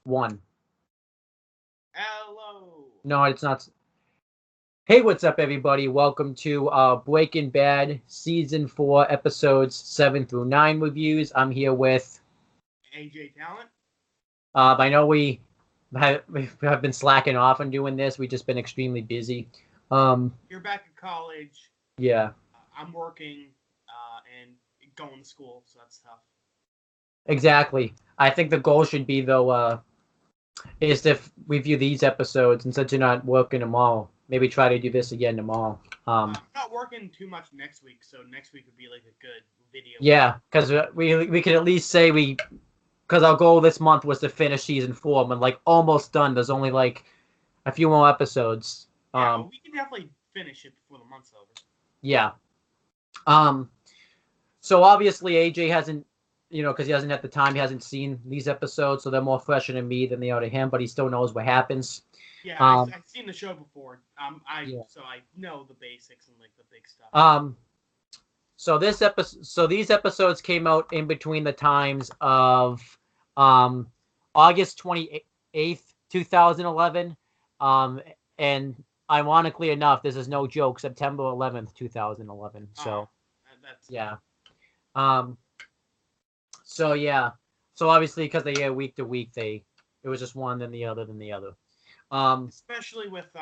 One. Hello. No, it's not. Hey, what's up, everybody? Welcome to Breaking Bad Season 4, Episodes 7 through 9 reviews. I'm here with... AJ Talent. I know we have been slacking off on doing this. We've just been extremely busy. You're back at college. Yeah, I'm working and going to school, so that's tough. exactly. I think the goal should be, though, is to review these episodes, and since you're not working tomorrow, maybe try to do this again tomorrow. I'm not working too much next week, so next week would be like a good video. Yeah, because we could at least say because our goal this month was to finish season 4. We're like almost done. There's only like a few more episodes. Yeah, we can definitely finish it before the month's over. Yeah. So obviously AJ hasn't, because he hasn't at the time, he hasn't seen these episodes, so they're more fresher to me than they are to him. But he still knows what happens. Yeah, I've seen the show before. So I know the basics and like the big stuff. So these episodes came out in between the times of August 28th, 2011, and ironically enough, this is no joke, September 11th, 2011. So that's yeah. So yeah. So obviously because they air week to week, it was just one then the other then the other. Especially with the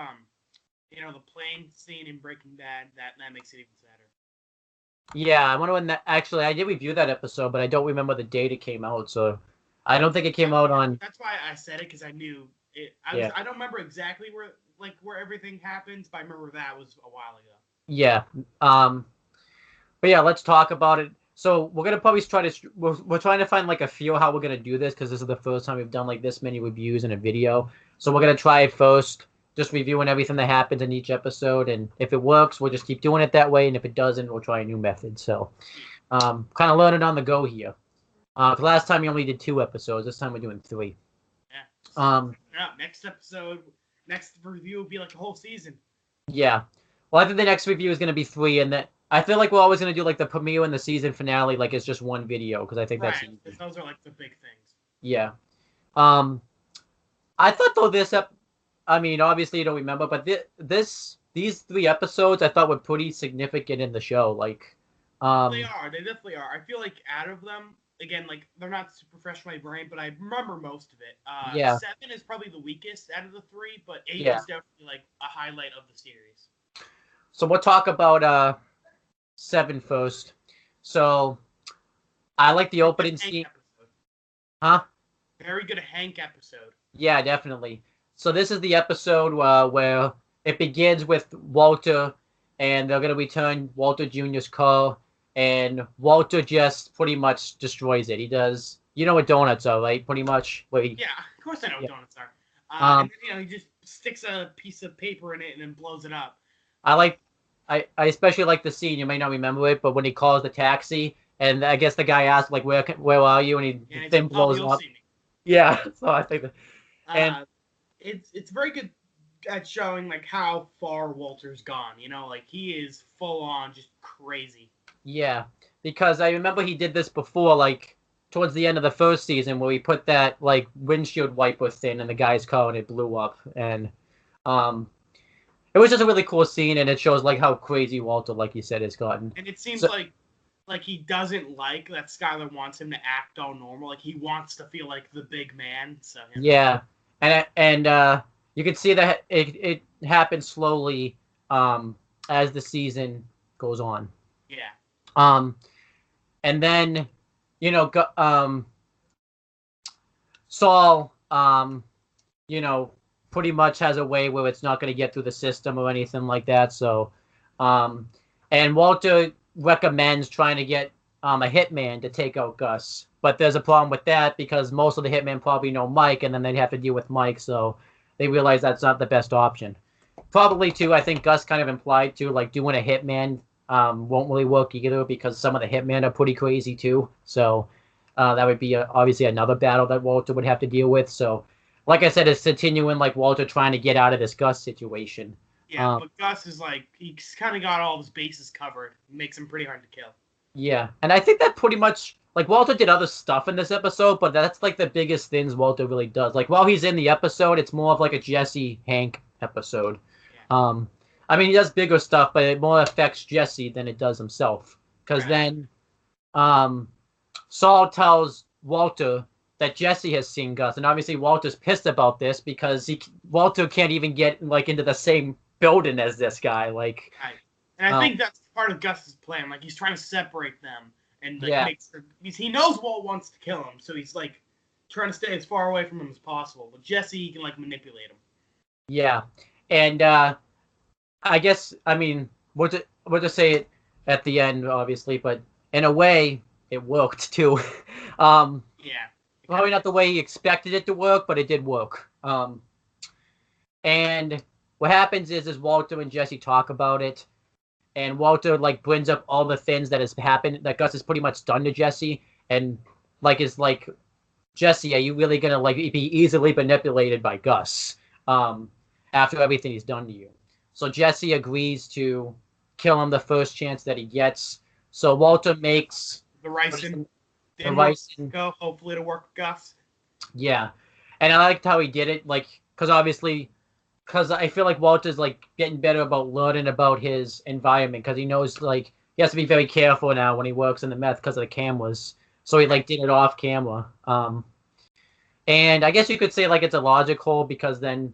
plane scene in Breaking Bad, that makes it even sadder. Yeah, I wonder when that. Actually, I did review that episode, but I don't remember the date it came out. So I don't think it came out on. That's why I said it, because I knew it. I don't remember exactly where everything happens, but I remember that was a while ago. Yeah. But yeah, let's talk about it. So we're gonna probably try to. We're trying to find like a feel how we're gonna do this, because this is the first time we've done like this many reviews in a video. So we're gonna try it first, just reviewing everything that happens in each episode, and if it works, we'll just keep doing it that way, and if it doesn't, we'll try a new method. So, kind of learning on the go here. Last time we only did 2 episodes. This time we're doing 3. Yeah. Next review will be like a whole season. Yeah. Well, I think the next review is going to be 3, and that I feel like we're always going to do like the premiere and the season finale, like it's just one video, because I think that's easy. Those are like the big things. Yeah. I thought though I mean, obviously you don't remember, but these 3 episodes I thought were pretty significant in the show. Like, they are. They definitely are. I feel like out of them, again, like they're not super fresh in my brain, but I remember most of it. Yeah. 7 is probably the weakest out of the 3, but 8 Yeah. is definitely like a highlight of the series. So we'll talk about 7 first. So I like the opening scene. Huh? Very good Hank episode. Yeah, definitely. So this is the episode where it begins with Walter, and they're going to return Walter Jr.'s car, and Walter just pretty much destroys it. He does. You know what donuts are, right? Pretty much. Yeah, of course I know what donuts are. And then, he just sticks a piece of paper in it and then blows it up. I especially like the scene. You may not remember it, but when he calls the taxi, and I guess the guy asks like, "Where are you?" And the thing blows up. Yeah, so I think that. And it's very good at showing like how far Walter's gone. Like he is full on just crazy. Yeah, because I remember he did this before, like towards the end of the first season, where he put that like windshield wiper thing in the guy's car and it blew up, and it was just a really cool scene, and it shows like how crazy Walter, like you said, has gotten. And it seems like he doesn't like that Skyler wants him to act all normal. Like he wants to feel like the big man. So yeah, and you can see that it happens slowly as the season goes on. Yeah. And then Saul pretty much has a way where it's not going to get through the system or anything like that. So, and Walter recommends trying to get a hitman to take out Gus. But there's a problem with that because most of the hitmen probably know Mike, and then they'd have to deal with Mike. So they realize that's not the best option. Probably, too, I think Gus kind of implied, too, like doing a hitman won't really work either because some of the hitmen are pretty crazy, too. So that would be obviously another battle that Walter would have to deal with. So, like I said, it's continuing like Walter trying to get out of this Gus situation. Yeah, but Gus is like, he's kind of got all his bases covered. It makes him pretty hard to kill. Yeah, and I think that pretty much like Walter did other stuff in this episode, but that's like the biggest things Walter really does. Like while he's in the episode, it's more of like a Jesse Hank episode. Yeah. I mean he does bigger stuff, but it more affects Jesse than it does himself. Because Right. then um, Saul tells Walter that Jesse has seen Gus, and obviously Walter's pissed about this because Walter can't even get like into the same building as this guy. Like, Right. And I um, think that's part of Gus's plan. Like he's trying to separate them and like yeah, make sure because he knows Walt wants to kill him, so he's like trying to stay as far away from him as possible. But Jesse he can like manipulate him. yeah, and I guess I mean we'll just say it at the end, obviously, but in a way it worked too. um, Yeah. Probably not the way he expected it to work, but it did work. And what happens is Walter and Jesse talk about it, and Walter like brings up all the things that has happened that Gus has pretty much done to Jesse, and like is like Jesse, are you really gonna like be easily manipulated by Gus after everything he's done to you? So Jesse agrees to kill him the first chance that he gets. So Walter makes The ricin the didn't work. ricin. Go. Hopefully it'll work with Gus. Yeah, and I liked how he did it, like because obviously because I feel like Walter's like getting better about learning about his environment because he knows like he has to be very careful now when he works in the meth because of the cameras. So he like did it off camera. And I guess you could say like it's illogical because then,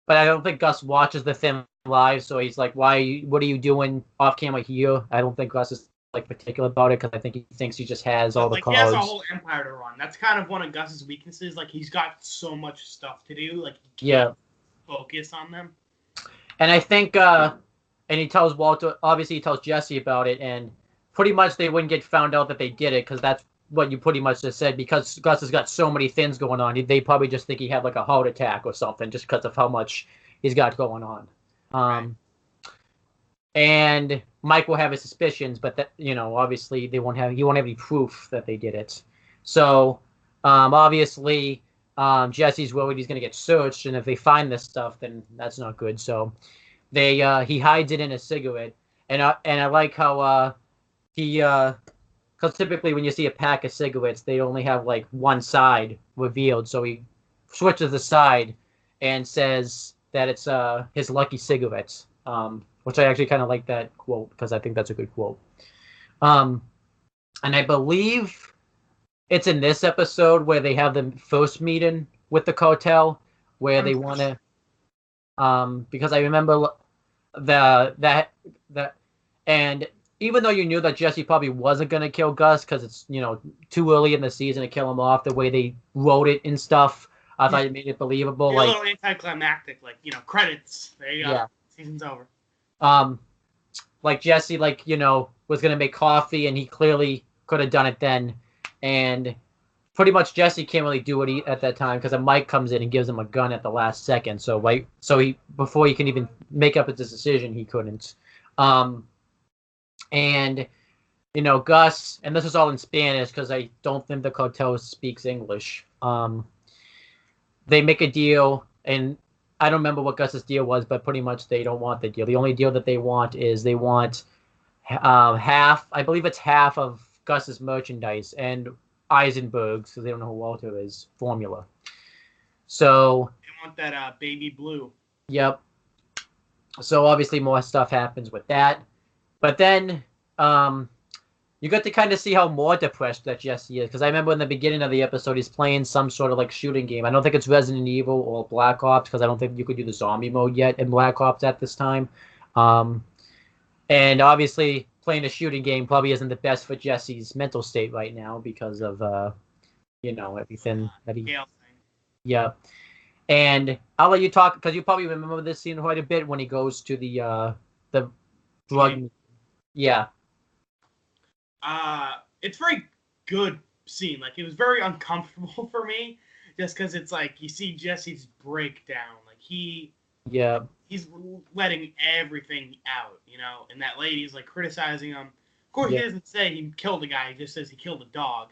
but I don't think Gus watches the thing live, so he's like, "Why? What are you doing off camera here?" I don't think Gus is like particular about it because I think he thinks he just has all But the like he has a cards. whole empire to run. That's kind of one of Gus's weaknesses. Like he's got so much stuff to do. Like he can't Yeah, focus on them. and I think, and he tells Walter. Obviously, he tells Jesse about it, and pretty much they wouldn't get found out that they did it because that's what you pretty much just said. Because Gus has got so many things going on, they probably just think he had like a heart attack or something just because of how much he's got going on. Right. Um, and Mike will have his suspicions, but that obviously he won't have any proof that they did it. So obviously Jesse's worried he's going to get searched, and if they find this stuff, then that's not good. So he hides it in a cigarette, and I like how he because typically when you see a pack of cigarettes, they only have like one side revealed, so he switches the side and says that it's his lucky cigarettes. Which I actually kind of like that quote because I think that's a good quote. Um, and I believe it's in this episode where they have the first meeting with the cartel where they want to. Because I remember that and even though you knew that Jesse probably wasn't gonna kill Gus because it's too early in the season to kill him off the way they wrote it and stuff, I thought it made it believable. A Like little anticlimactic, like credits. There you go. yeah, Season's over. Like Jesse, like was gonna make coffee, and he clearly could have done it then, and pretty much Jesse can't really do it at that time because a Mike comes in and gives him a gun at the last second. So he before he can even make up his decision, he couldn't. And Gus, and this is all in Spanish because I don't think the cartel speaks English. They make a deal, and I don't remember what Gus's deal was, but pretty much they don't want the deal. The only deal that they want is they want half. I believe it's half of Gus's merchandise and Eisenberg's, because they don't know who Walter is, formula. So They want that baby blue. Yep. So obviously more stuff happens with that, but then you got to kind of see how more depressed that Jesse is, because I remember in the beginning of the episode he's playing some sort of like shooting game. I don't think it's Resident Evil or Black Ops because I don't think you could do the zombie mode yet in Black Ops at this time. And obviously playing a shooting game probably isn't the best for Jesse's mental state right now because of everything that he. Gale thing. Yeah. And I'll let you talk because you probably remember this scene quite a bit when he goes to the drug. Yeah. It's very good scene. Like it was very uncomfortable for me, just because it's like you see Jesse's breakdown. Like he's letting everything out, and that lady's like criticizing him. Of course, he doesn't say he killed a guy. He just says he killed a dog.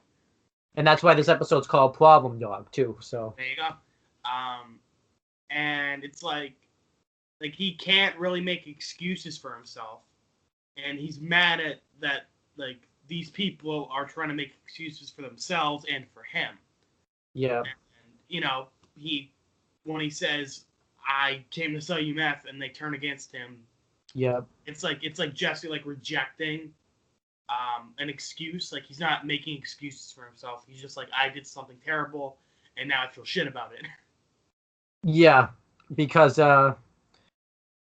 And that's why this episode's called Problem Dog too. So there you go. And it's like he can't really make excuses for himself, and he's mad at that. Like these people are trying to make excuses for themselves and for him. Yeah. And, when he says, "I came to sell you meth," and they turn against him. Yeah. It's like Jesse like rejecting an excuse. Like he's not making excuses for himself. He's just like, I did something terrible, and now I feel shit about it. Yeah, because I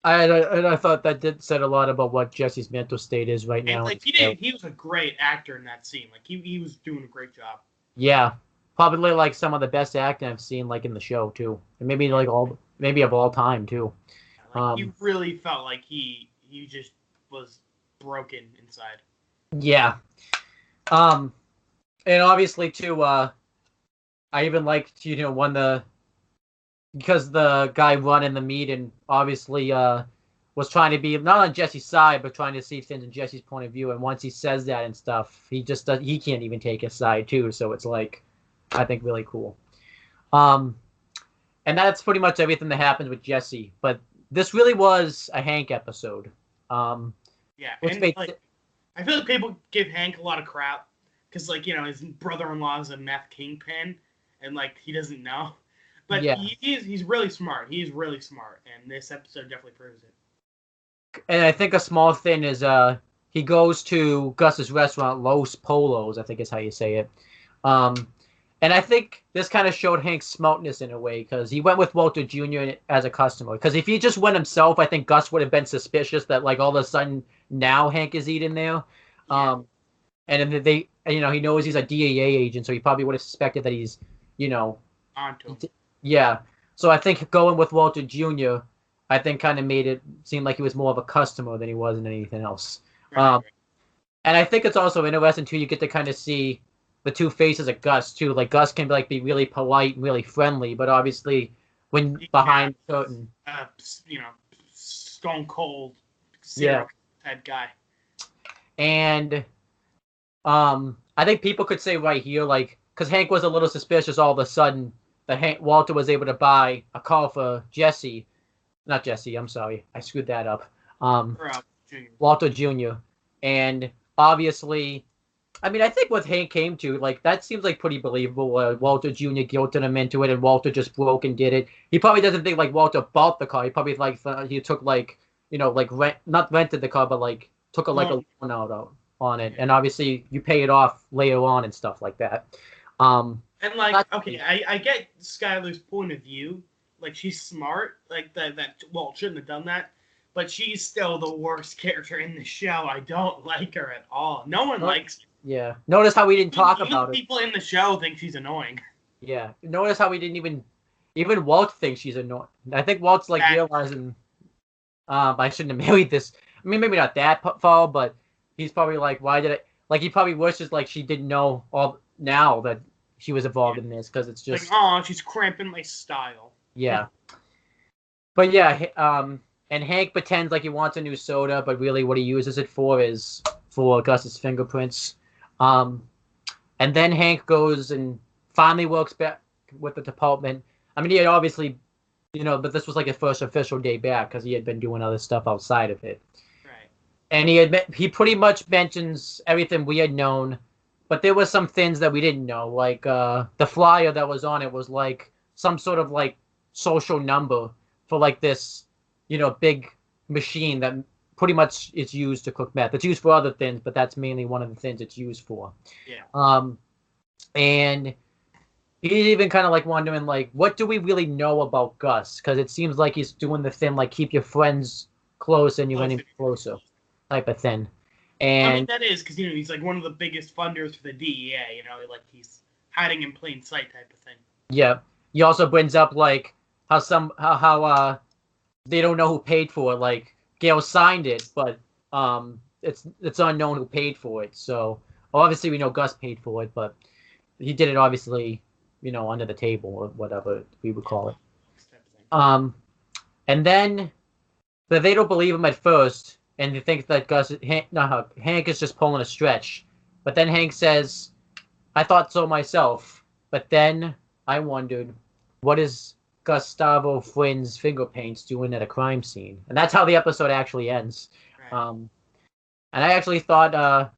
thought that did said a lot about what Jesse's mental state is right And now. like he was a great actor in that scene. Like he was doing a great job. Yeah, probably like some of the best acting I've seen like in the show too, and maybe like maybe of all time too. Like you really felt like he just was broken inside. Yeah. And obviously too, I even liked when because the guy running the meeting obviously was trying to be not on Jesse's side, but trying to see things in Jesse's point of view. And once he says that and stuff, he can't even take his side too. So it's like, I think really cool. And that's pretty much everything that happens with Jesse. But this really was a Hank episode. Yeah, and I feel like people give Hank a lot of crap because his brother-in-law is a meth kingpin, and like he doesn't know. But yeah. he's really smart. He's really smart, and this episode definitely proves it. And I think a small thing is he goes to Gus's restaurant, Los Polos, I think is how you say it. And I think this kind of showed Hank's smartness in a way because he went with Walter Jr. as a customer. Because if he just went himself, I think Gus would have been suspicious that like all of a sudden now Hank is eating there. Yeah. And then he knows he's a DEA agent, so he probably would have suspected that he's, onto him. Yeah. So I think going with Walter Jr., I think kind of made it seem like he was more of a customer than he was in anything else. Right. And I think it's also interesting too. You get to kind of see the two faces of Gus too. Like Gus can be really polite and really friendly, but obviously when behind the curtain, stone cold, serial type guy. And I think people could say right here, like, because Hank was a little suspicious all of a sudden that Walter was able to buy a car for Jesse. Not Jesse, I'm sorry. I screwed that up. Walter Jr. And obviously, I mean, I think what Hank came to, like, that seems like pretty believable. Walter Jr. guilted him into it, and Walter just broke and did it. He probably doesn't think, like, Walter bought the car. He probably, like, he took, like, not rented the car, but, like, took a loan out on it. And obviously, you pay it off later on and stuff like that. And, like, okay, I get Skyler's point of view. Like, she's smart. Like, Walt shouldn't have done that. But she's still the worst character in the show. I don't like her at all. No one likes her. Yeah. Notice how we didn't talk about it. People in the show think she's annoying. Yeah. Notice how we didn't even Walt thinks she's annoying. I think Walt's, like, realizing, I shouldn't have married this. I mean, maybe not that far, but he's probably like, why did I... Like, he probably wishes, like, she didn't know all now that she was involved in this, because it's just... Like, oh, she's cramping my style. Yeah. But yeah, and Hank pretends like he wants a new soda, but really what he uses it for is for Gus's fingerprints. And then Hank goes and finally works back with the department. I mean, he had obviously, but this was like his first official day back because he had been doing other stuff outside of it. Right. And he pretty much mentions everything we had known, but there were some things that we didn't know. Like the flyer that was on it was like some sort of like social number for like this, big machine that pretty much is used to cook meth. It's used for other things, but that's mainly one of the things it's used for. Yeah. And he's even kind of like wondering, like, what do we really know about Gus? Because it seems like he's doing the thing, like, keep your friends close and you're getting closer type of thing. And I mean, that is because, he's like one of the biggest funders for the DEA, like he's hiding in plain sight type of thing. Yeah. He also brings up, like, how they don't know who paid for it. Like, Gail signed it, but it's unknown who paid for it. So obviously we know Gus paid for it, but he did it obviously, under the table or whatever we would call it. And then but they don't believe him at first, and they think that Hank is just pulling a stretch. But then Hank says, "I thought so myself, but then I wondered, what is Gustavo Friend's fingerprints doing at a crime scene?" And that's how the episode actually ends. Right. And I actually thought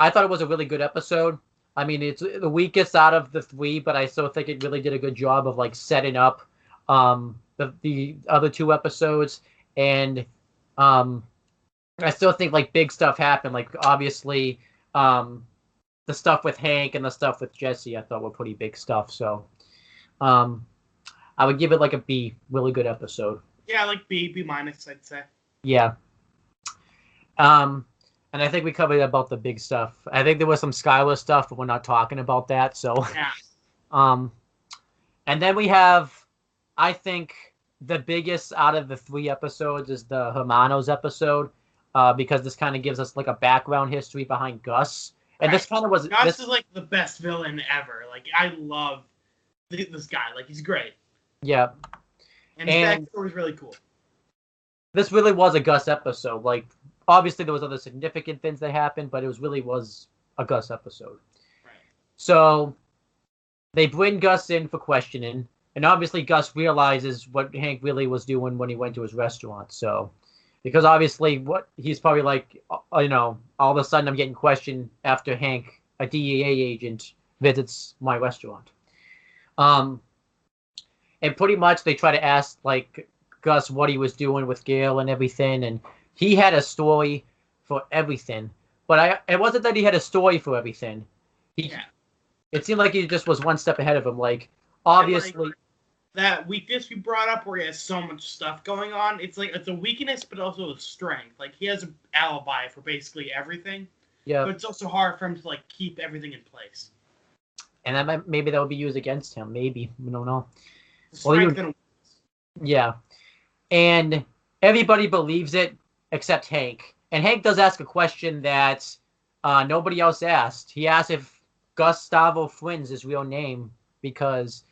I thought it was a really good episode. I mean, it's the weakest out of the 3, but I still think it really did a good job of like setting up the other 2 episodes, and I still think like big stuff happened. Like obviously, the stuff with Hank and the stuff with Jesse, I thought were pretty big stuff. So, I would give it like a B. Really good episode. Yeah, like B minus, I'd say. Yeah. And I think we covered about the big stuff. I think there was some Skylar stuff, but we're not talking about that. So, yeah. And then we have, I think, the biggest out of the 3 episodes is the Hermanos episode, because this kind of gives us like a background history behind Gus. And this kind of was Gus is like the best villain ever. Like I love this guy. Like he's great. Yeah. And his backstory is really cool. This really was a Gus episode. Like obviously there was other significant things that happened, but it was a Gus episode. Right. So they bring Gus in for questioning, and obviously Gus realizes what Hank really was doing when he went to his restaurant. So, because obviously what he's probably like, all of a sudden I'm getting questioned after Hank, a DEA agent, visits my restaurant. And pretty much they try to ask like Gus what he was doing with Gail and everything, and he had a story for everything. But it wasn't that he had a story for everything. It seemed like he just was one step ahead of him. Like obviously, like, that weakness we brought up where he has so much stuff going on, it's like it's a weakness but also a strength. Like he has an alibi for basically everything. Yeah. But it's also hard for him to like keep everything in place. And maybe that would be used against him. Maybe, we don't know. Yeah. And everybody believes it except Hank. And Hank does ask a question that nobody else asked. He asked if Gustavo Friend's his real name because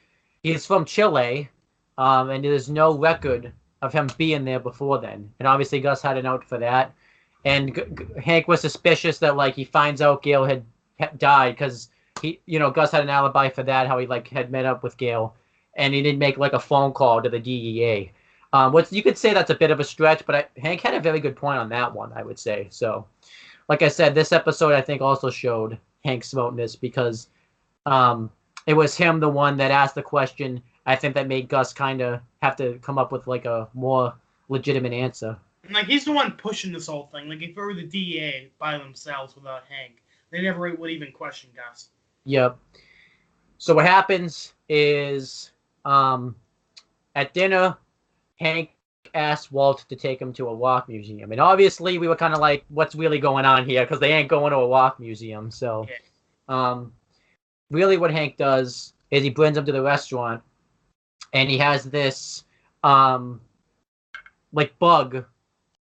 he's from Chile, and there's no record of him being there before then. And obviously Gus had a note for that. And Hank was suspicious that like he finds out Gail had died because Gus had an alibi for that, how he like had met up with Gail, and he didn't make like a phone call to the DEA. What you could say that's a bit of a stretch, but Hank had a very good point on that one, I would say. So, like I said, this episode I think also showed Hank's smartness because it was him the one that asked the question. I think that made Gus kind of have to come up with like a more legitimate answer. And like he's the one pushing this whole thing. Like if it were the DEA by themselves without Hank, they never would even question Gus. Yep. So what happens is at dinner, Hank asked Walt to take him to a rock museum. And obviously we were kind of like, what's really going on here? Because they ain't going to a rock museum. So really what Hank does is he brings him to the restaurant, and he has this like bug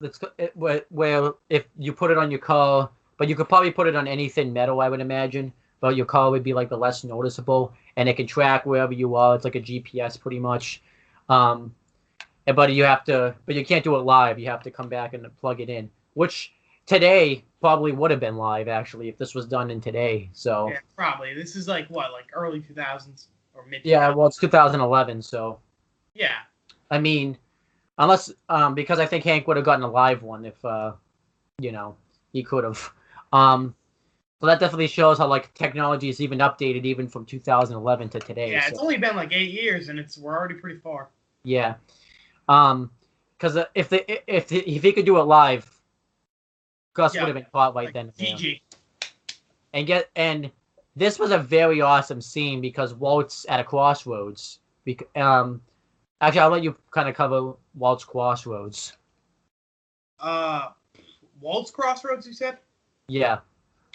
that's where if you put it on your car, but you could probably put it on anything metal, I would imagine, but your car would be like the less noticeable, and it can track wherever you are. It's like a GPS pretty much. But you can't do it live. You have to come back and plug it in, which today probably would have been live actually if this was done in today. So yeah, probably. This is like what, like early 2000s or mid. Yeah, well, it's 2011, so yeah. I mean, unless because I think Hank would have gotten a live one if he could have. So that definitely shows how like technology is even updated even from 2011 to today. Yeah, it's only been like 8 years, and we're already pretty far. Yeah. Because if he could do it live, Gus would have been caught right then. GG. And this was a very awesome scene because Walt's at a crossroads. Actually, I'll let you kind of cover Walt's crossroads. Walt's crossroads, you said? Yeah,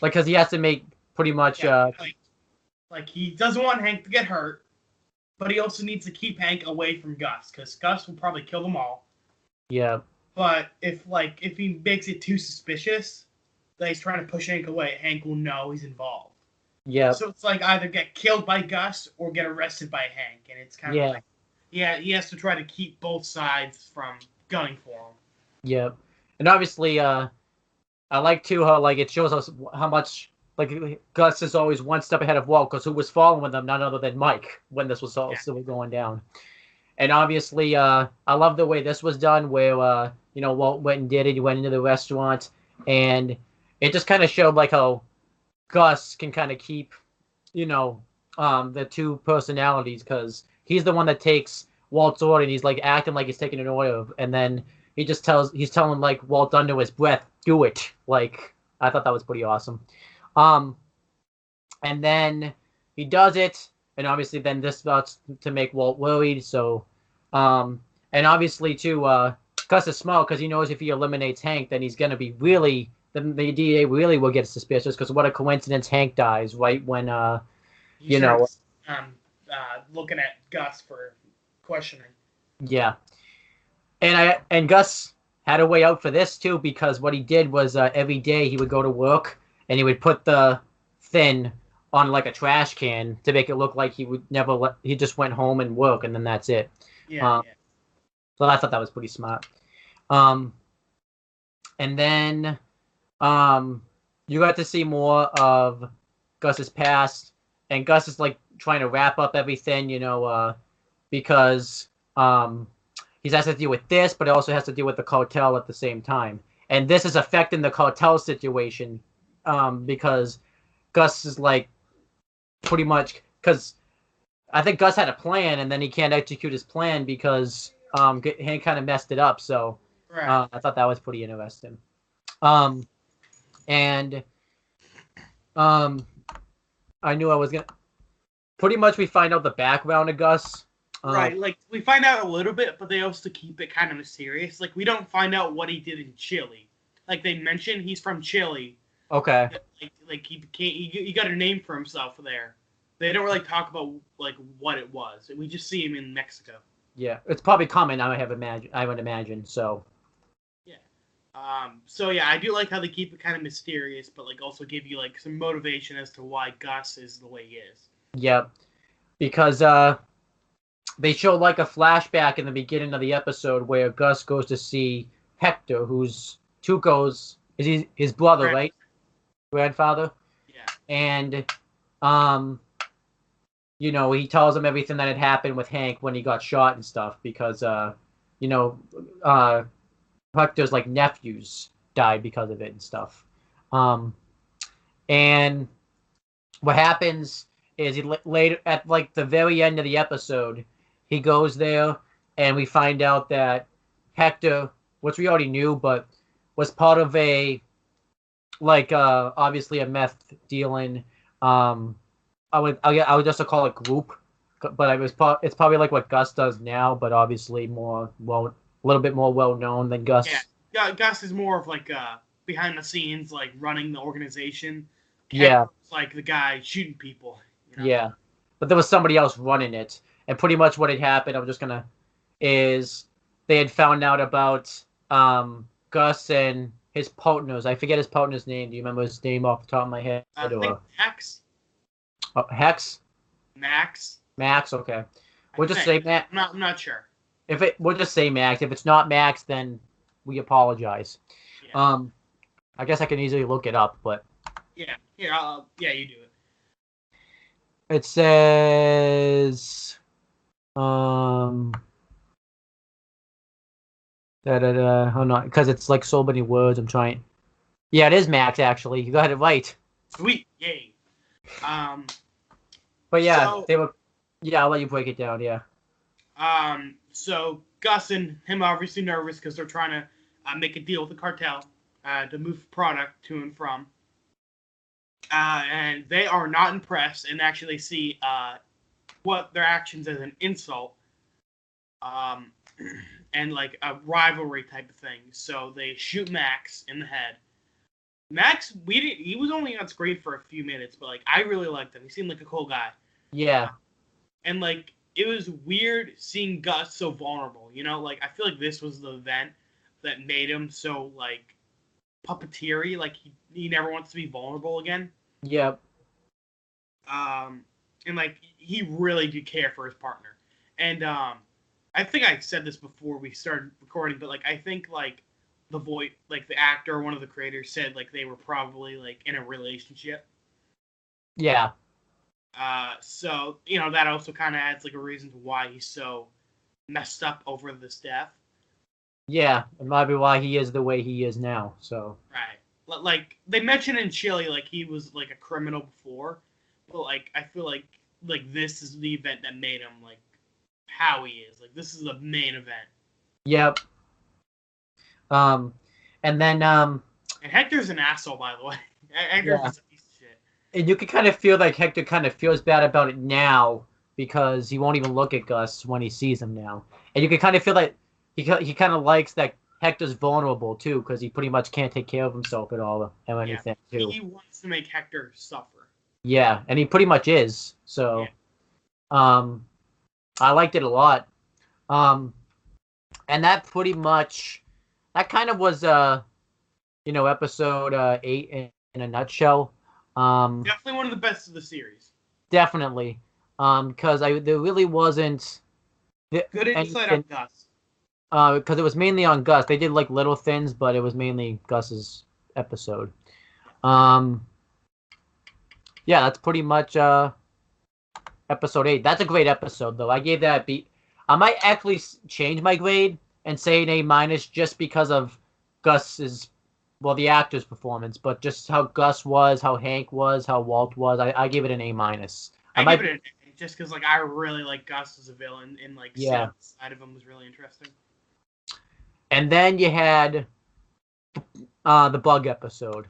because he has to make pretty much. Like he doesn't want Hank to get hurt. But he also needs to keep Hank away from Gus, because Gus will probably kill them all. Yeah. But if he makes it too suspicious that he's trying to push Hank away, Hank will know he's involved. Yeah. So it's like either get killed by Gus or get arrested by Hank, and it's kind of like he has to try to keep both sides from gunning for him. Yeah, and obviously, I like too how like it shows us how much. Like, Gus is always one step ahead of Walt, because who was following them? None other than Mike, when this was all still going down. And obviously, I love the way this was done, where, Walt went and did it. He went into the restaurant, and it just kind of showed, like, how Gus can kind of keep, the two personalities, because he's the one that takes Walt's order, and he's like acting like he's taking an order, and then he's telling like Walt under his breath, do it. Like, I thought that was pretty awesome. And then he does it, and obviously then this starts to make Walt worried. So, and obviously too, Gus is smart because he knows if he eliminates Hank, then he's gonna be really, then the DA really will get suspicious, because what a coincidence, Hank dies right when looking at Gus for questioning. Yeah, and Gus had a way out for this too, because what he did was every day he would go to work and he would put the thin on like a trash can to make it look like he just went home and work, and then that's it. Yeah. So I thought that was pretty smart. And then you got to see more of Gus's past, and Gus is like trying to wrap up everything, because he has to deal with this, but it also has to deal with the cartel at the same time. And this is affecting the cartel situation, because Gus is like pretty much, because I think Gus had a plan, and then he can't execute his plan because Hank kind of messed it up. So right. I thought that was pretty interesting. And I knew I was gonna. Pretty much, we find out the background of Gus. Right, like we find out a little bit, but they also keep it kind of mysterious. Like we don't find out what he did in Chile. Like they mention he's from Chile. Okay. Like he got a name for himself there. They don't really talk about like what it was. We just see him in Mexico. Yeah, it's probably coming. I would imagine. So. Yeah. So yeah, I do like how they keep it kind of mysterious, but like also give you like some motivation as to why Gus is the way he is. Yep. Because they show like a flashback in the beginning of the episode where Gus goes to see Hector, who's Tuco's his brother, right? Grandfather. Yeah. And he tells him everything that had happened with Hank when he got shot and stuff, because Hector's like nephews died because of it and stuff. And what happens is he later at like the very end of the episode, he goes there, and we find out that Hector, which we already knew, but was part of a obviously a meth dealing. I would just call it group, but it's probably like what Gus does now, but obviously a little bit more well known than Gus. Yeah, Gus is more of like behind the scenes, like running the organization. Yeah, like the guy shooting people. Yeah, but there was somebody else running it, and pretty much what had happened, is they had found out about Gus and his partners. I forget his partner's name. Do you remember his name off the top of my head? I think Hex. Oh, Hex. Max. Okay, we'll just say Max. I'm not sure. We'll just say Max. If it's not Max, then we apologize. Yeah. I guess I can easily look it up, but. Yeah. Here, you do it. It says, hold on, because it's like so many words. I'm trying. Yeah, it is Max. Actually, you got it right. Sweet, yay. But yeah, they were. Yeah, I'll let you break it down. Yeah. So Gus and him are obviously nervous because they're trying to make a deal with the cartel to move product to and from. And they are not impressed, and actually see what their actions as an insult, and like a rivalry type of thing. So they shoot Max in the head. Max, he was only on screen for a few minutes, but like I really liked him. He seemed like a cool guy. Yeah. And like it was weird seeing Gus so vulnerable. Like I feel like this was the event that made him so like puppeteery. Like he never wants to be vulnerable again. Yep. And like he really did care for his partner. And I think I said this before we started recording, but like I think like the voice, like the actor, one of the creators said like they were probably like in a relationship. Yeah. So that also kind of adds like a reason to why he's so messed up over this death. Yeah, it might be why he is the way he is now. So. Right. like they mentioned in Chile, like he was like a criminal before, but like I feel like this is the event that made him like how he is. Like this is the main event. Yep. And then and Hector's an asshole, by the way. Hector's a piece of shit. And you can kind of feel like Hector kind of feels bad about it now because he won't even look at Gus when he sees him now, and you can kind of feel like he kind of likes that Hector's vulnerable too because he pretty much can't take care of himself at all or anything too. He wants to make Hector suffer. Yeah, and he pretty much is. So, I liked it a lot. And that kind of was episode 8 in a nutshell. Definitely one of the best of the series. Definitely, because there really wasn't good insight on Gus. Because it was mainly on Gus. They did like little things, but it was mainly Gus's episode. Yeah, that's pretty much episode 8. That's a great episode, though. I gave that a B. I might actually change my grade and say an A- just because of Gus's, well, the actor's performance, but just how Gus was, how Hank was, how Walt was. I give it an A-. I give it an A, just because like I really like Gus as a villain, and like seeing the side of him was really interesting. And then you had the bug episode.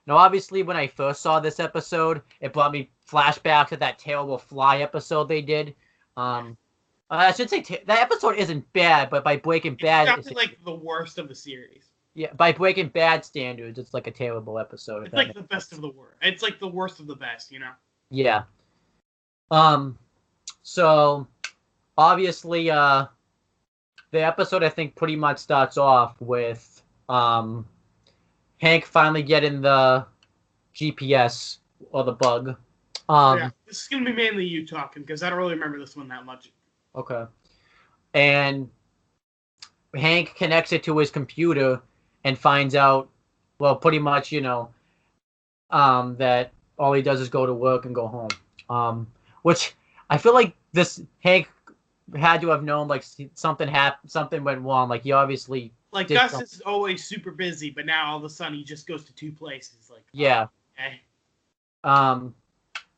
Now, obviously, when I first saw this episode, it brought me flashbacks to that terrible Fly episode they did. I should say that episode isn't bad, but by Breaking Bad, it's definitely like the worst of the series. Yeah, by Breaking Bad standards, it's like a terrible episode. It's like the best of the worst. It's like the worst of the best, you know? Yeah. So obviously, the episode I think pretty much starts off with Hank finally getting the GPS or the bug. This is gonna be mainly you talking because I don't really remember this one that much. Okay. And Hank connects it to his computer and finds out, well, pretty much, that all he does is go to work and go home. Which I feel like this Hank had to have known, like something went wrong. Like he obviously Gus is always super busy, but now all of a sudden he just goes to 2 places. Like okay.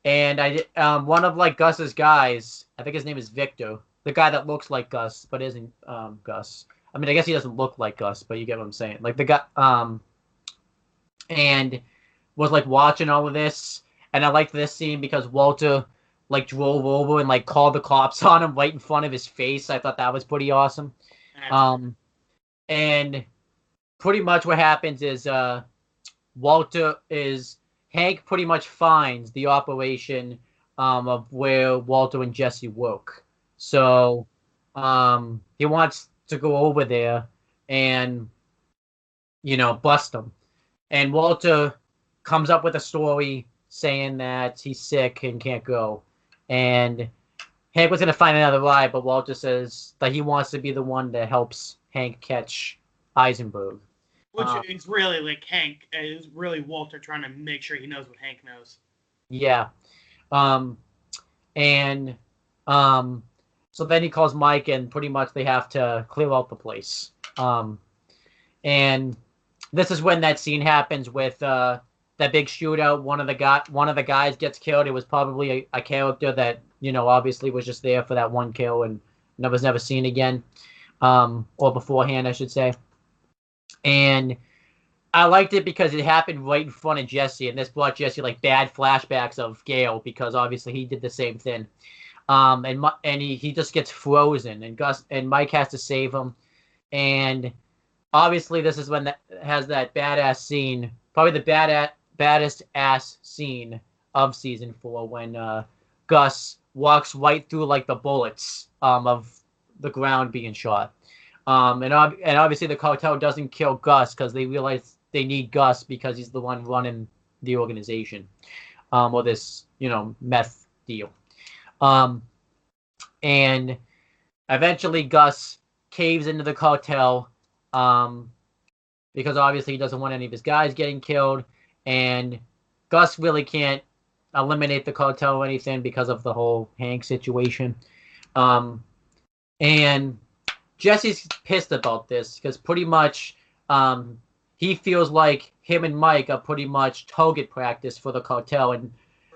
And one of like Gus's guys, I think his name is Victor, the guy that looks like Gus but isn't Gus. I mean, I guess he doesn't look like Gus, but you get what I'm saying. Like the guy, and was like watching all of this, and I liked this scene because Walter like drove over and like called the cops on him right in front of his face. I thought that was pretty awesome. And pretty much what happens is Hank pretty much finds the operation of where Walter and Jesse work. So he wants to go over there and, bust them. And Walter comes up with a story saying that he's sick and can't go. And Hank was going to find another ride, but Walter says that he wants to be the one that helps Hank catch Eisenberg. Which is really like Hank, is really Walter trying to make sure he knows what Hank knows. Yeah. So then he calls Mike, and pretty much they have to clear out the place. And this is when that scene happens with that big shootout. One of the guys gets killed. It was probably a character that obviously was just there for that one kill and was never seen again, or beforehand, I should say. And I liked it because it happened right in front of Jesse, and this brought Jesse like bad flashbacks of Gale because obviously he did the same thing. And he just gets frozen, and Gus and Mike has to save him. And obviously this is when that has that badass scene, probably the baddest ass scene of season 4, when Gus walks right through like the bullets of the ground being shot. And obviously the cartel doesn't kill Gus because they realize they need Gus because he's the one running the organization, or this meth deal. And eventually Gus caves into the cartel because obviously he doesn't want any of his guys getting killed, and Gus really can't eliminate the cartel or anything because of the whole Hank situation. And Jesse's pissed about this because pretty much he feels like him and Mike are pretty much target practice for the cartel, and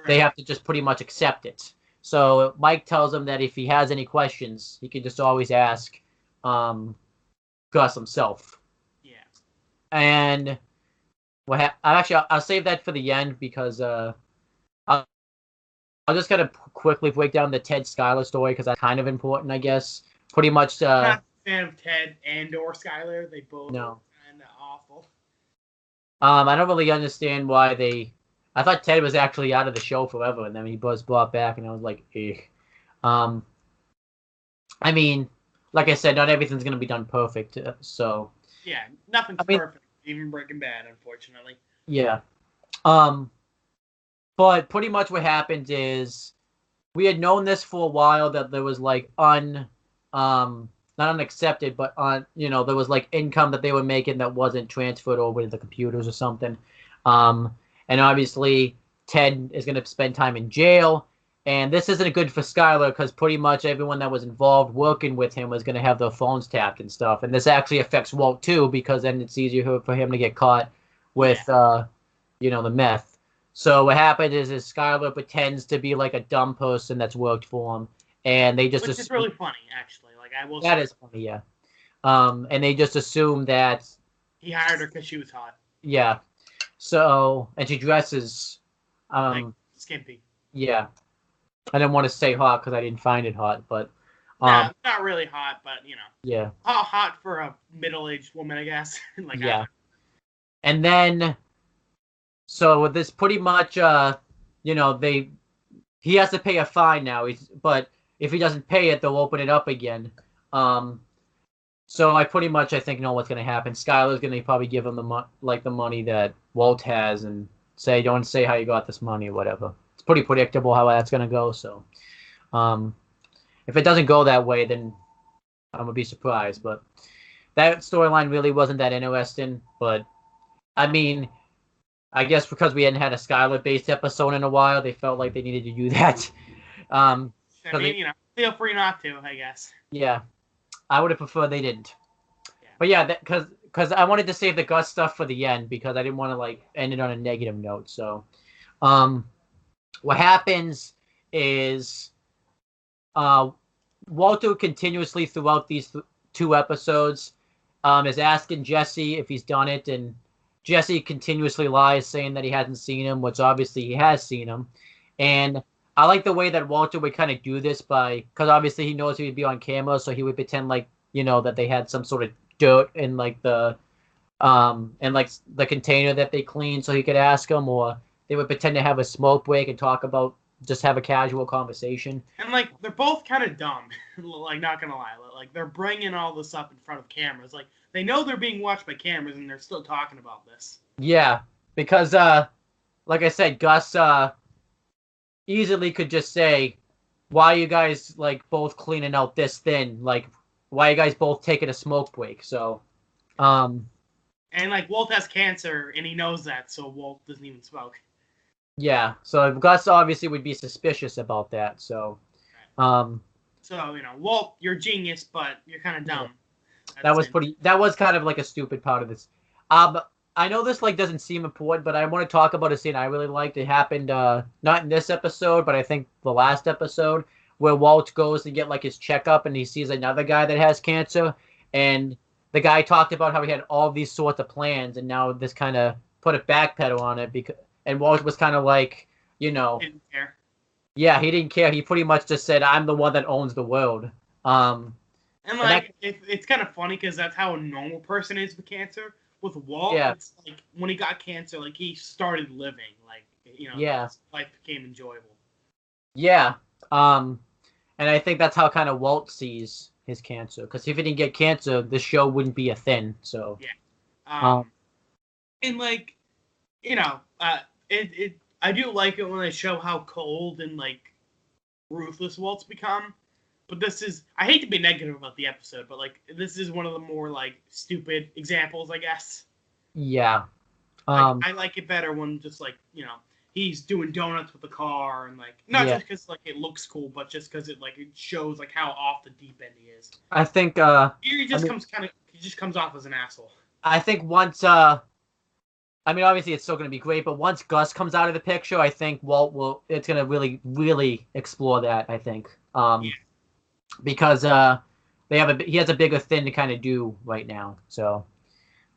they have to just pretty much accept it. So Mike tells him that if he has any questions, he can just always ask Gus himself. Yeah. And I'll save that for the end because I'll just kind of quickly break down the Ted Skyler story because that's kind of important, I guess. Pretty much. I'm not a fan of Ted and/or Skyler. They both are kind of awful. I don't really understand why they. I thought Ted was actually out of the show forever, and then he was brought back, and I was like, eh. I mean, like I said, not everything's gonna be done perfect, so. Yeah, nothing's perfect. Even Breaking Bad, unfortunately. Yeah. But pretty much what happened is we had known this for a while that there was like not unaccepted, but there was like income that they were making that wasn't transferred over to the computers or something. And obviously Ted is going to spend time in jail, and this isn't good for Skyler because pretty much everyone that was involved working with him was going to have their phones tapped and stuff. And this actually affects Walt too, because then it's easier for him to get caught with the meth. So what happened is Skyler pretends to be like a dumb person that's worked for him, and they just which is really funny, actually. Like I will. That is funny, yeah. And they just assume that he hired her because she was hot. Yeah. So, and she dresses like skimpy. Yeah. I didn't want to say hot because I didn't find it hot, but not really hot, but yeah, hot for a middle-aged woman, I guess. Like yeah. And then. So with this, pretty much, he has to pay a fine now. But if he doesn't pay it, they'll open it up again. So I think know what's going to happen. Skyler's going to probably give him the money that Walt has, and don't say how you got this money or whatever. It's pretty predictable how that's going to go. So, if it doesn't go that way, then I'm gonna be surprised. But that storyline really wasn't that interesting. But I mean. I guess because we hadn't had a Skyler-based episode in a while, they felt like they needed to do that. Feel free not to, I guess. Yeah, I would have preferred they didn't. Yeah. But yeah, because I wanted to save the Gus stuff for the end because I didn't want to end it on a negative note. So, what happens is, Walter continuously throughout these 2 episodes, is asking Jesse if he's done it, and Jesse continuously lies, saying that he hasn't seen him, which obviously he has seen him. And I like the way that Walter would kind of do this because obviously he knows he would be on camera, so he would pretend that they had some sort of dirt in the container that they cleaned, so he could ask him, or they would pretend to have a smoke break and just have a casual conversation. And they're both kind of dumb, not gonna lie. They're bringing all this up in front of cameras, they know they're being watched by cameras, and they're still talking about this. Yeah, because, like I said, Gus easily could just say, why are you guys, both cleaning out this thin? Why are you guys both taking a smoke break? So, And, Walt has cancer, and he knows that, so Walt doesn't even smoke. Yeah, so Gus obviously would be suspicious about that, so... So, Walt, you're a genius, but you're kind of dumb. Yeah. That was kind of a stupid part of this. I know this doesn't seem important, but I want to talk about a scene I really liked. It happened not in this episode, but I think the last episode, where Walt goes to get his checkup and he sees another guy that has cancer, and the guy talked about how he had all these sorts of plans, and now this kind of put a backpedal on it and Walt was kind of didn't care. Yeah, he didn't care. He pretty much just said, "I'm the one that owns the world." It's kind of funny because that's how a normal person is with cancer. With Walt, it's when he got cancer, he started living. His life became enjoyable. Yeah. And I think that's how kind of Walt sees his cancer. Because if he didn't get cancer, the show wouldn't be a thing. So. Yeah. And I do like it when they show how cold and ruthless Walt's become. But I hate to be negative about the episode, but this is one of the more stupid examples, I guess. Yeah. I like it better when just he's doing donuts with the car and not just because it looks cool, but just because it shows how off the deep end he is. I think he just comes off as an asshole. I think once I mean, obviously it's still going to be great, but once Gus comes out of the picture, I think Walt will. It's going to really, really explore that. I think, because he has a bigger thing to kind of do right now. So,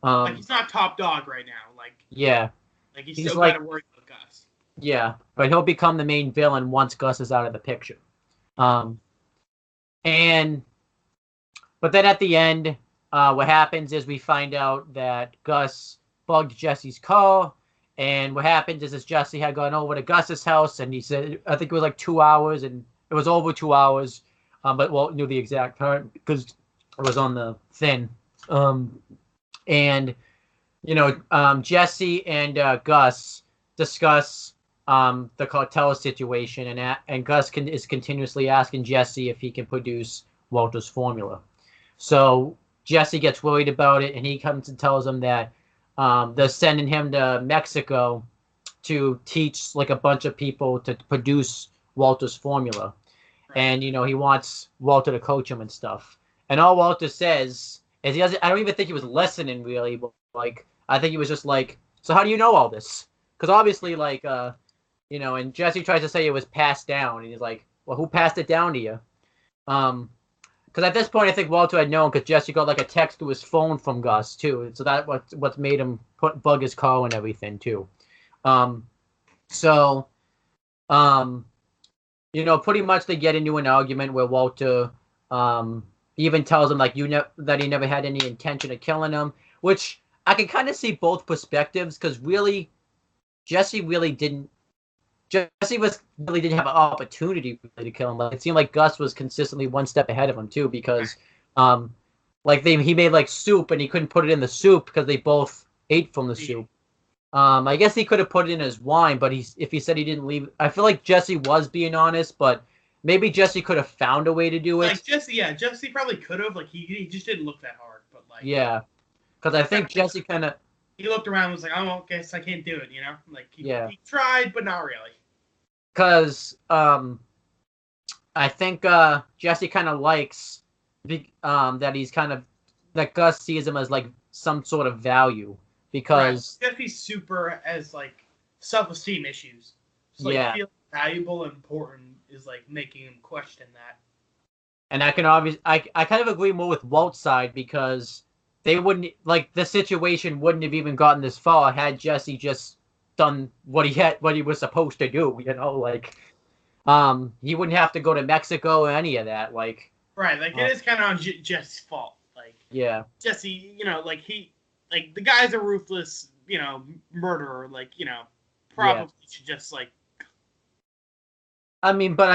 like he's not top dog right now. Like yeah, like he's still got to worry about Gus. Yeah, but he'll become the main villain once Gus is out of the picture. But then at the end, what happens is we find out that Gus bugged Jesse's car, and what happens is Jesse had gone over to Gus's house, and he said, I think it was like 2 hours, and it was over 2 hours, but Walt knew the exact time because it was on the thing. And Jesse and Gus discuss the cartel situation, and Gus is continuously asking Jesse if he can produce Walter's formula. So Jesse gets worried about it, and he comes and tells him that they're sending him to Mexico to teach like a bunch of people to produce Walter's formula. Right. And he wants Walter to coach him and stuff. And all Walter says is I don't even think he was listening really, but like I think he was just like, so how do you know all this? Because obviously like and Jesse tries to say it was passed down, and he's like, well, who passed it down to you? Because at this point, I think Walter had known, because Jesse got like a text to his phone from Gus too, so that what's made him bug his car and everything too. Pretty much they get into an argument where Walter even tells him like that he never had any intention of killing him, which I can kind of see both perspectives, because really, Jesse really didn't have an opportunity really to kill him. Like, it seemed like Gus was consistently one step ahead of him too, because he made like soup and he couldn't put it in the soup because they both ate from the soup. I guess he could have put it in his wine, but if he said he didn't leave, I feel like Jesse was being honest, but maybe Jesse could have found a way to do it. Like Jesse probably could have. Like he just didn't look that hard, but like because I think Jesse kind of he looked around and was like, oh, I guess I can't do it, like he tried, but not really. Because I think Jesse kind of likes that he's that Gus sees him as like some sort of value, because Jesse's super as like self-esteem issues. So, like, feeling valuable and important is like making him question that. And I kind of agree more with Walt's side, because they wouldn't the situation wouldn't have even gotten this far had Jesse just done what he was supposed to do, he wouldn't have to go to Mexico or any of that, it is kind of on Jesse's fault, Jesse, the guy's a ruthless, murderer, probably should just I mean, but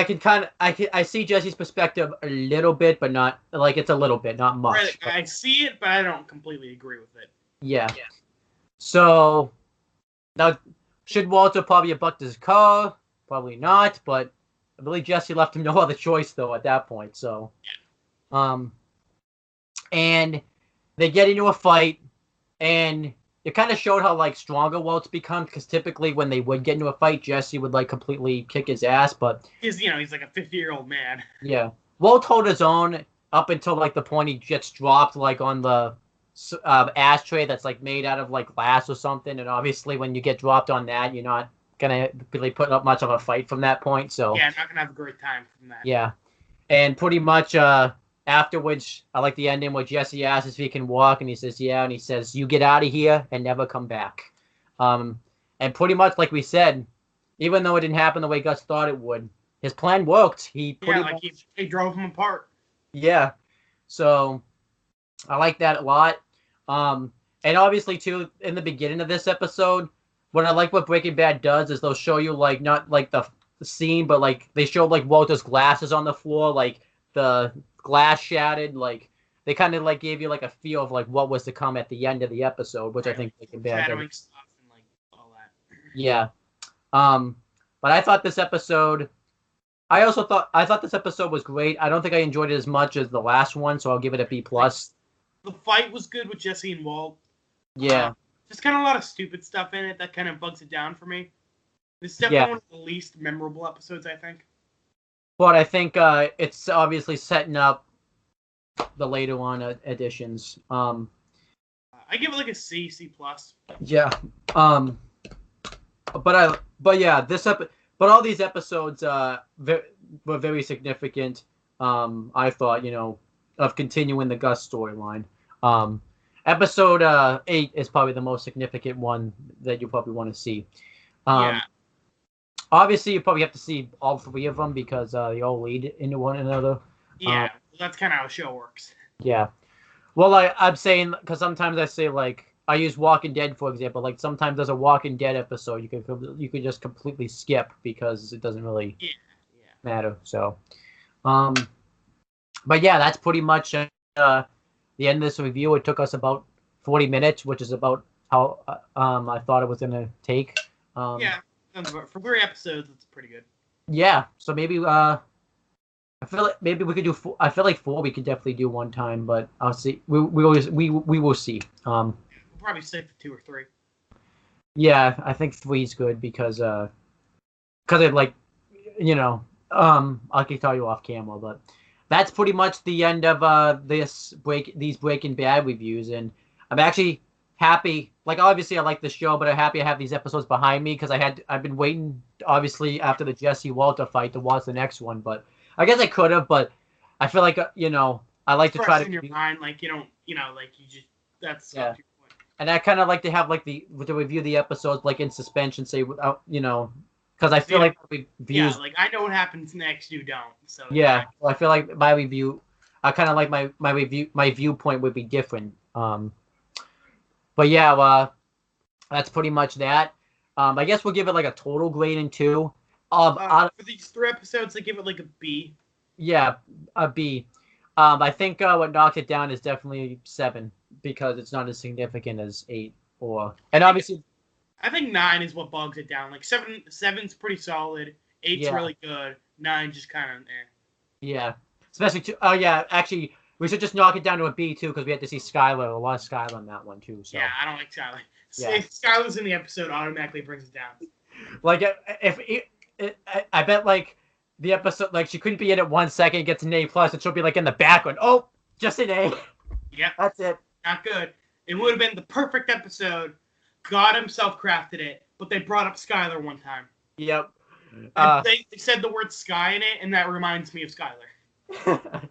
I see Jesse's perspective a little bit, but not it's a little bit, not much. Right, I see it, but I don't completely agree with it. Yeah. So now, should Walter probably have bucked his car? Probably not, but I believe Jesse left him no other choice though at that point. So, and they get into a fight, and it kind of showed how stronger Walt's become, because typically when they would get into a fight, Jesse would completely kick his ass, but he's like a 50-year-old man. Yeah, Walt held his own up until the point he gets dropped on the ashtray that's made out of glass or something, and obviously when you get dropped on that, you're not gonna really put up much of a fight from that point. So yeah, not gonna have a great time from that. Yeah, and pretty much afterwards, I like the ending where Jesse asks if he can walk, and he says yeah, and he says, "You get out of here and never come back." And pretty much like we said, even though it didn't happen the way Gus thought it would, his plan worked. He drove him apart. Yeah, so I like that a lot. And obviously too, in the beginning of this episode, what I like what Breaking Bad does is they'll show you not the scene, but they show Walter's glasses on the floor, the glass shattered, they kind of gave you a feel of what was to come at the end of the episode, which I think Breaking Bad shadowing stuff and all that. Yeah. But I thought this episode I thought this episode was great. I don't think I enjoyed it as much as the last one, so I'll give it a B+. The fight was good with Jesse and Walt. Yeah. Just kind of a lot of stupid stuff in it that kind of bugs it down for me. This is definitely one of the least memorable episodes, I think. But I think it's obviously setting up the later on editions. I give it like a C, C plus. Yeah. But yeah, but all these episodes were very significant. I thought, of continuing the Gus storyline. Episode 8 is probably the most significant one that you probably want to see. Yeah. Obviously, you probably have to see all 3 of them because they all lead into one another. Yeah, that's kind of how a show works. Yeah. Well, I'm saying, because sometimes I say, like, I use Walking Dead, for example. Like, sometimes there's a Walking Dead episode you could just completely skip because it doesn't really matter. So, but yeah, that's pretty much the end of this review. It took us about 40 minutes, which is about how I thought it was going to take. Yeah, for 3 episodes, it's pretty good. Yeah, so maybe I feel like maybe we could do 4. I feel like 4 we could definitely do one time, but I'll see. We will see. We'll probably stick to 2 or 3. Yeah, I think 3 is good because it, like, I can tell you off camera, but that's pretty much the end of these Breaking Bad reviews, and I'm actually happy. Like, obviously I like the show, but I'm happy I have these episodes behind me because I've been waiting, obviously, after the Jesse Walter fight to watch the next one, but I guess I could have, but I feel like I like to try to in your mind, like you don't, like you just that's yeah. And I kind of like to have like to review the episodes like in suspension, say without because I feel like reviews. Yeah, like I know what happens next, you don't. So yeah, well, I feel like my review, I kind of like my viewpoint would be different. But yeah, that's pretty much that. I guess we'll give it like a total grade in 2. For these 3 episodes, I give it like a B. Yeah, a B. I think what knocks it down is definitely 7 because it's not as significant as 8 and obviously. I think 9 is what bogs it down. Like 7's pretty solid. 8's really good. 9 just kind of Yeah, especially actually, we should just knock it down to a B too because we had to see Skylar, a lot of Skylar in that one too. So. Yeah, I don't like Skylar. Yeah. If Skylar's in the episode, automatically brings it down. Like I bet like the episode, like she couldn't be in it 1 second, gets an A plus, and she'll be like in the background. Oh, just an A. Yeah, that's it. Not good. It would have been the perfect episode. God himself crafted it, but they brought up Skylar one time. Yep. They said the word sky in it, and that reminds me of Skylar.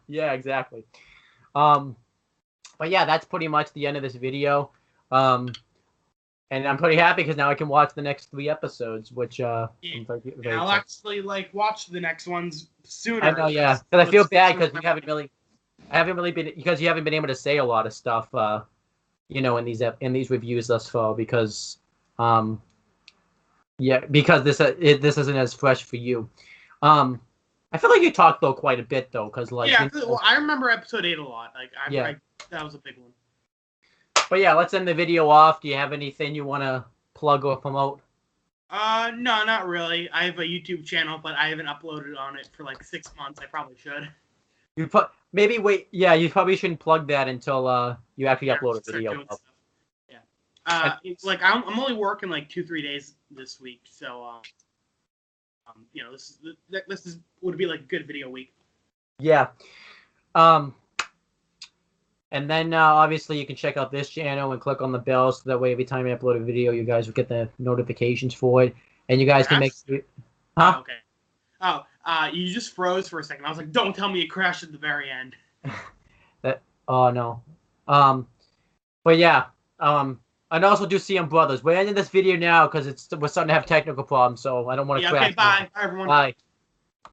Yeah, exactly. But yeah, that's pretty much the end of this video. And I'm pretty happy because now I can watch the next 3 episodes, which I'm very I'll actually watch the next ones sooner. I know, yeah, because I feel bad because you haven't been able to say a lot of stuff, in these reviews thus far because because this isn't as fresh for you. I feel like you talked though quite a bit though because I remember episode 8 a lot. That was a big one. But yeah, let's end the video off. Do you have anything you want to plug or promote? No, not really. I have a YouTube channel, but I haven't uploaded on it for like 6 months. I probably should. You probably shouldn't plug that until you actually upload a video. Yeah. I'm only working like 2-3 days this week, so this would be like a good video week. Yeah. And then obviously you can check out this channel and click on the bell so that way every time I upload a video, you guys will get the notifications for it, and you guys can make. Huh? Okay. Oh, you just froze for a second. I was like, don't tell me it crashed at the very end. Oh no. But yeah. And also do CM Brothers. We're ending this video now because we're starting to have technical problems, so I don't want to crash. Okay, bye. Bye, everyone. Bye.